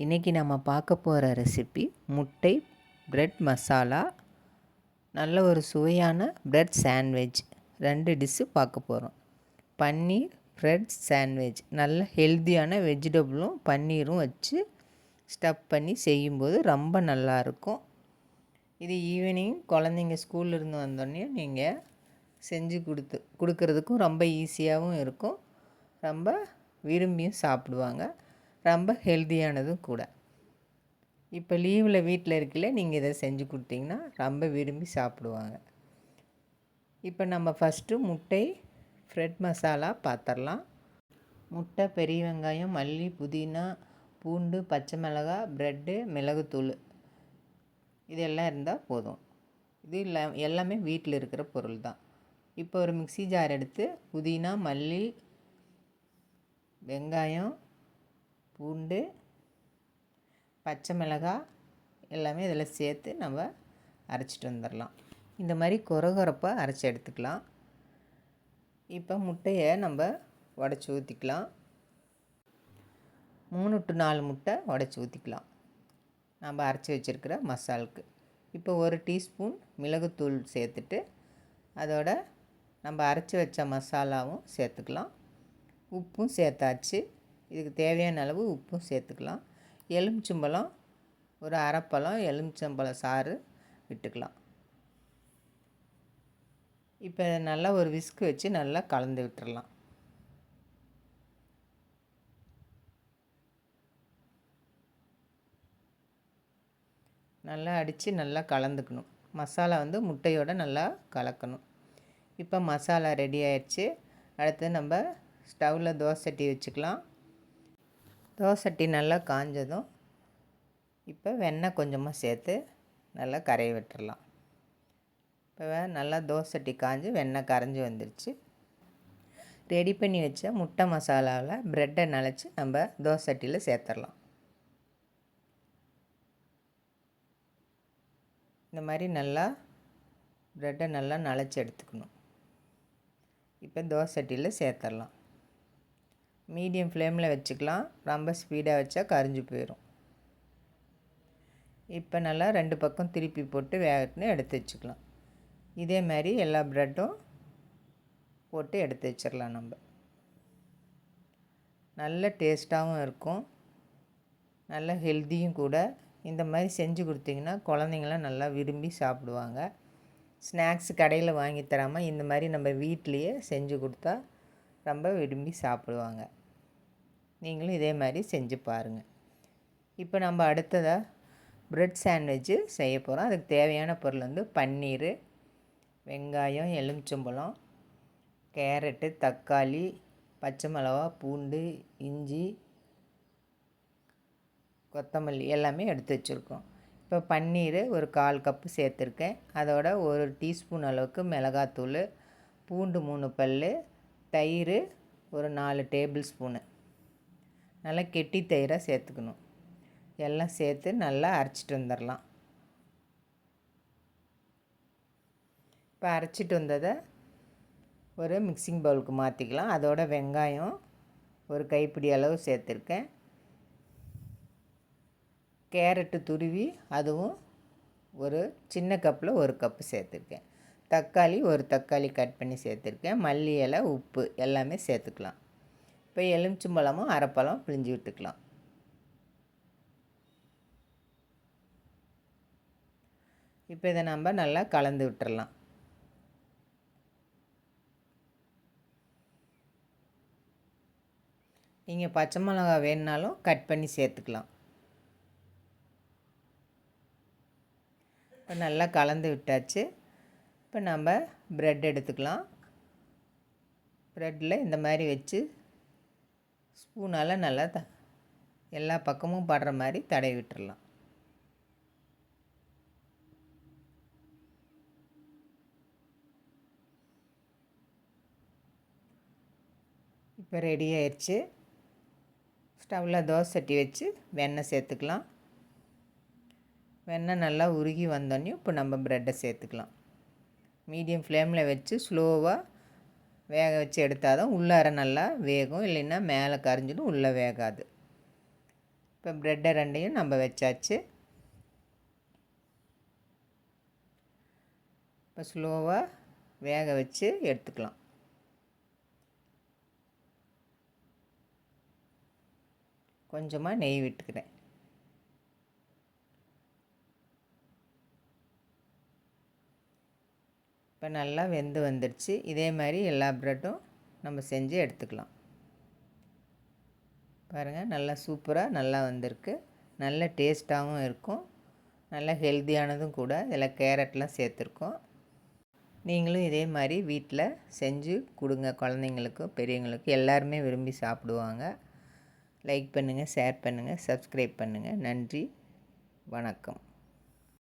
இன்றைக்கி நம்ம பார்க்க போகிற ரெசிபி முட்டை பிரெட் மசாலா, நல்ல ஒரு சுவையான பிரெட் சாண்ட்விச். 2 டிஷ்ஷு பார்க்க போகிறோம். பன்னீர் பிரெட் சாண்ட்விச் நல்ல ஹெல்த்தியான வெஜிடபிளும் பன்னீரும் வச்சு ஸ்டஃப் பண்ணி செய்யும்போது ரொம்ப நல்லாயிருக்கும். இது ஈவினிங் குழந்தைங்க ஸ்கூல்லேருந்து வந்தோடனே நீங்கள் செஞ்சு கொடுக்கறதுக்கும் ரொம்ப ஈஸியாகவும் இருக்கும். ரொம்ப விரும்பியும் சாப்பிடுவாங்க. ரொம்ப ஹெல்த்தியானதும் கூட. இப்போ லீவில் வீட்டில் இருக்கல நீங்கள் இதை செஞ்சு கொடுத்தீங்கன்னா ரொம்ப விரும்பி சாப்பிடுவாங்க. இப்போ நம்ம ஃபஸ்ட்டு முட்டை பிரெட் மசாலா பார்த்துடலாம். முட்டை, பெரிய வெங்காயம், மல்லி, புதினா, பூண்டு, பச்சை மிளகாய், ப்ரெட்டு, மிளகுத்தூள் இதெல்லாம் இருந்தால் போதும். இது எல்லாமே வீட்டில் இருக்கிற பொருள் தான். இப்போ ஒரு மிக்ஸி ஜார் எடுத்து புதினா, மல்லி, வெங்காயம், பூண்டு, பச்சை மிளகாய் எல்லாமே இதில் சேர்த்து நம்ம அரைச்சிட்டு வந்துடலாம். இந்த மாதிரி கொரகொரப்பாக அரைச்சி எடுத்துக்கலாம். இப்போ முட்டையை நம்ம உடச்சி ஊற்றிக்கலாம். 3 to 4 முட்டை உடச்சி ஊற்றிக்கலாம் நம்ம அரைச்சி வச்சுருக்கிற மசாலுக்கு. இப்போ 1 டீஸ்பூன் மிளகுத்தூள் சேர்த்துட்டு அதோட நம்ம அரைச்சி வச்ச மசாலாவும் சேர்த்துக்கலாம். உப்பும் சேர்த்தாச்சு. இதுக்கு தேவையான அளவு உப்பும் சேர்த்துக்கலாம். எலுமிச்சம்பழம் ஒரு அரைப்பழம் எலுமிச்சம்பழம் சாறு விட்டுக்கலாம். இப்போ நல்லா ஒரு விஸ்கு வச்சு நல்லா கலந்து விட்டுறலாம். நல்லா அடித்து நல்லா கலந்துக்கணும். மசாலா முட்டையோடு நல்லா கலக்கணும். இப்போ மசாலா ரெடி ஆயிடுச்சு. அடுத்து நம்ம ஸ்டவ்வில் தோசை சட்டி வச்சுக்கலாம். தோசை சட்டி நல்லா காஞ்சதும் இப்போ வெண்ணெய் கொஞ்சமாக சேர்த்து நல்லா கரைய விட்டுறலாம். இப்போ நல்லா தோசை சட்டி காஞ்சு வெண்ணெய் கரைஞ்சி வந்துடுச்சு. ரெடி பண்ணி வச்ச முட்டை மசாலாவில் ப்ரெட்டை நனைச்சி நம்ம தோசை சட்டியில் சேர்த்துடலாம். இந்த மாதிரி நல்லா ப்ரெட்டை நல்லா நனைச்சி எடுத்துக்கணும். இப்போ தோசை சட்டியில் சேர்த்துடலாம். மீடியம் ஃப்ளேமில் வச்சுக்கலாம். ரொம்ப ஸ்பீடாக வச்சா கரிஞ்சு போயிடும். இப்போ நல்லா 2 பக்கம் திருப்பி போட்டு வேகட்டுன்னு எடுத்து வச்சுக்கலாம். இதே மாதிரி எல்லா ப்ரெட்டும் போட்டு எடுத்து வச்சிடலாம். நம்ம நல்ல டேஸ்ட்டாகவும் இருக்கும், நல்ல ஹெல்த்தியும் கூட. இந்த மாதிரி செஞ்சு கொடுத்தீங்கன்னா குழந்தைங்களாம் நல்லா விரும்பி சாப்பிடுவாங்க. ஸ்நாக்ஸ் கடையில் வாங்கி தராமல் இந்த மாதிரி நம்ம வீட்லேயே செஞ்சு கொடுத்தா ரொம்ப விரும்பி சாப்பிடுவாங்க. நீங்களும் இதே மாதிரி செஞ்சு பாருங்கள். இப்போ நம்ம அடுத்ததாக பிரெட் சாண்ட்விட்சு செய்ய போகிறோம். அதுக்கு தேவையான பொருள் பன்னீர், வெங்காயம், எலுமிச்சம்பழம், கேரட்டு, தக்காளி, பச்சை மிளகா, பூண்டு, இஞ்சி, கொத்தமல்லி எல்லாமே எடுத்து வச்சுருக்கோம். இப்போ பன்னீர் ஒரு 1/4 கப்பு சேர்த்துருக்கேன். அதோட 1 டீஸ்பூன் அளவுக்கு மிளகாத்தூள், பூண்டு 3 பல், தயிர் ஒரு 4 டேபிள் ஸ்பூனு, நல்லா கெட்டி தயிராக சேர்த்துக்கணும். எல்லாம் சேர்த்து நல்லா அரைச்சிட்டு வந்துடலாம். இப்போ அரைச்சிட்டு வந்ததை ஒரு மிக்சிங் பவுலுக்கு மாற்றிக்கலாம். அதோட வெங்காயம் ஒரு கைப்பிடி அளவு சேர்த்துருக்கேன். கேரட்டு துருவி அதுவும் ஒரு சின்ன கப்பில் 1 கப்பு சேர்த்துருக்கேன். தக்காளி ஒரு தக்காளி கட் பண்ணி சேர்த்துருக்கேன். மல்லி இலை, உப்பு எல்லாமே சேர்த்துக்கலாம். இப்போ எலுமிச்சம்பழமும் அரைப்பழம் பிழிஞ்சு விட்டுக்கலாம். இப்போ இதை நம்ம நல்லா கலந்து விட்டுறலாம். நீங்கள் பச்சை மிளகா வேணுனாலும் கட் பண்ணி சேர்த்துக்கலாம். இப்போ நல்லா கலந்து விட்டாச்சு. இப்போ நம்ம ப்ரெட் எடுத்துக்கலாம். ப்ரெட்டில் இந்த மாதிரி வச்சு ஸ்பூனால் நல்லா எல்லா பக்கமும் படுற மாதிரி தடவி விட்டுறலாம். இப்போ ரெடி ஆயிடுச்சு. ஸ்டவ்வில் தோசை சட்டி வச்சு வெண்ணெய் சேர்த்துக்கலாம். வெண்ணெய் நல்லா உருகி வந்தோடனே இப்போ நம்ம ப்ரெட்டை சேர்த்துக்கலாம். மீடியம் ஃப்ளேமில் வச்சு ஸ்லோவாக வேக வச்சு எடுத்தால் தான் உள்ளார நல்லா வேகும். இல்லைன்னா மேலே கரிஞ்சிடும், உள்ளே வேகாது. இப்போ ப்ரெட்டை ரெண்டையும் நம்ம வச்சாச்சு. இப்போ ஸ்லோவாக வேக வச்சு எடுத்துக்கலாம். கொஞ்சமாக நெய் விட்டுக்கிறேன். இப்போ நல்லா வெந்து வந்துடுச்சு. இதே மாதிரி எல்லா ப்ரெட்டும் நம்ம செஞ்சு எடுத்துக்கலாம். பாருங்கள், நல்லா சூப்பராக நல்லா வந்திருக்கு. நல்ல டேஸ்ட்டாகவும் இருக்கும். நல்ல ஹெல்த்தியானதும் கூட. இதில் கேரட்லாம் சேர்த்துருக்கோம். நீங்களும் இதே மாதிரி வீட்டில் செஞ்சு கொடுங்க. குழந்தைங்களுக்கும் பெரியவங்களுக்கும் எல்லாருமே விரும்பி சாப்பிடுவாங்க. லைக் பண்ணுங்கள், ஷேர் பண்ணுங்கள், சப்ஸ்கிரைப் பண்ணுங்கள். நன்றி, வணக்கம்.